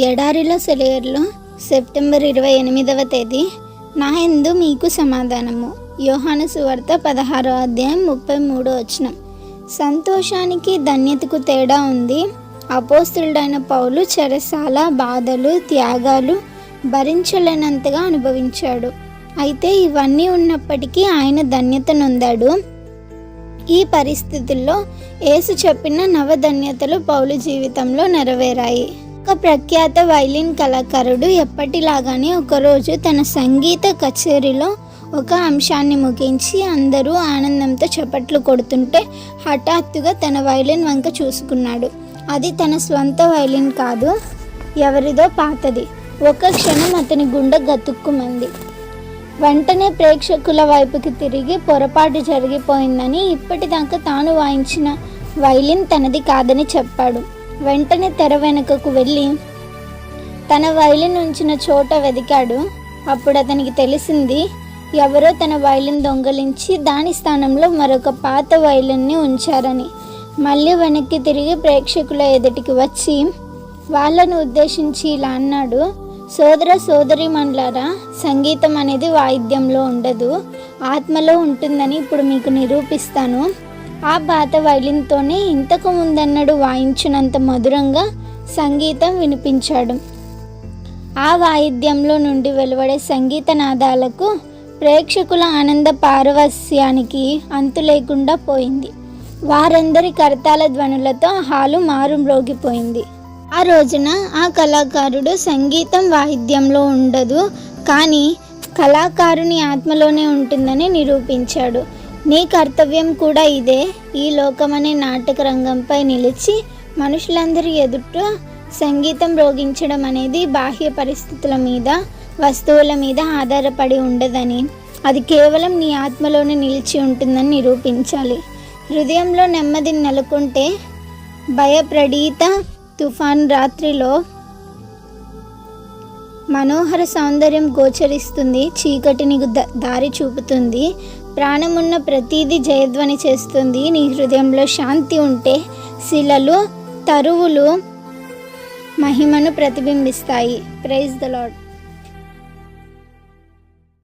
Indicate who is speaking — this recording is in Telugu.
Speaker 1: ఎడారిలో సెలయర్లో సెప్టెంబర్ 28వ తేదీ. నా యందు మీకు సమాధానము. యోహాను సువార్త 16వ అధ్యాయం 33వ వచనం. సంతోషానికి ధన్యతకు తేడా ఉంది. అపోస్తలుడైన పౌలు చెరసాల, బాధలు, త్యాగాలు భరించలేనంతగా అనుభవించాడు. అయితే ఇవన్నీ ఉన్నప్పటికీ ఆయన ధన్యత నొందాడు. ఈ పరిస్థితుల్లో యేసు చెప్పిన నవధన్యతలు పౌలు జీవితంలో నెరవేరాయి. ఒక ప్రఖ్యాత వైలిన్ కళాకారుడు ఎప్పటిలాగానే ఒకరోజు తన సంగీత కచేరీలో ఒక అంశాన్ని ముగించి అందరూ ఆనందంతో చప్పట్లు కొడుతుంటే హఠాత్తుగా తన వైలిన్ వంక చూసుకున్నాడు. అది తన స్వంత వైలిన్ కాదు, ఎవరిదో పాతది. ఒక క్షణం అతని గుండె గతుక్కుమంది. వెంటనే ప్రేక్షకుల వైపుకి తిరిగి పొరపాటు జరిగిపోయిందని, ఇప్పటిదాకా తాను వాయించిన వైలిన్ తనది కాదని చెప్పాడు. వెంటనే తెర వెనుకకు వెళ్ళి తన వైలిన్ ఉంచిన చోట వెదికాడు. అప్పుడు అతనికి తెలిసింది, ఎవరో తన వైలిన్ దొంగలించి దాని స్థానంలో మరొక పాత వైలిన్ని ఉంచారని. మళ్ళీ వెనక్కి తిరిగి ప్రేక్షకుల ఎదుటికి వచ్చి వాళ్ళను ఉద్దేశించి ఇలా అన్నాడు, సోదర సోదరీమణులారా, సంగీతం అనేది వాయిద్యంలో ఉండదు, ఆత్మలో ఉంటుందని ఇప్పుడు మీకు నిరూపిస్తాను. ఆ పాత వైలిన్తోనే ఇంతకు ముందన్నడు వాయించినంత మధురంగా సంగీతం వినిపించాడు. ఆ వాయిద్యంలో నుండి వెలువడే సంగీత నాదాలకు ప్రేక్షకుల ఆనంద పారవస్యానికి అంతు లేకుండా పోయింది. వారందరి కరతాళ ధ్వనులతో హాలు మారుమ్రోగిపోయింది. ఆ రోజున ఆ కళాకారుడు సంగీతం వాయిద్యంలో ఉండదు, కానీ కళాకారుని ఆత్మలోనే ఉంటుందని నిరూపించాడు. నీ కర్తవ్యం కూడా ఇదే. ఈ లోకమనే నాటక రంగంపై నిలిచి మనుషులందరి ఎదుట సంగీతం మ్రోగించడం అనేది బాహ్య పరిస్థితుల మీద, వస్తువుల మీద ఆధారపడి ఉండదని, అది కేవలం నీ ఆత్మలోనే నిలిచి ఉంటుందని నిరూపించాలి. హృదయంలో నెమ్మదిని నెలకొంటే భయప్రడీత తుఫాన్ రాత్రిలో మనోహర సౌందర్యం గోచరిస్తుంది. చీకటి నీకు దారి చూపుతుంది. ప్రాణమున్న ప్రతిదీ జయధ్వని చేస్తుంది. నీ హృదయంలో శాంతి ఉంటే శిలలు, తరువులు మహిమను ప్రతిబింబిస్తాయి. Praise the lord.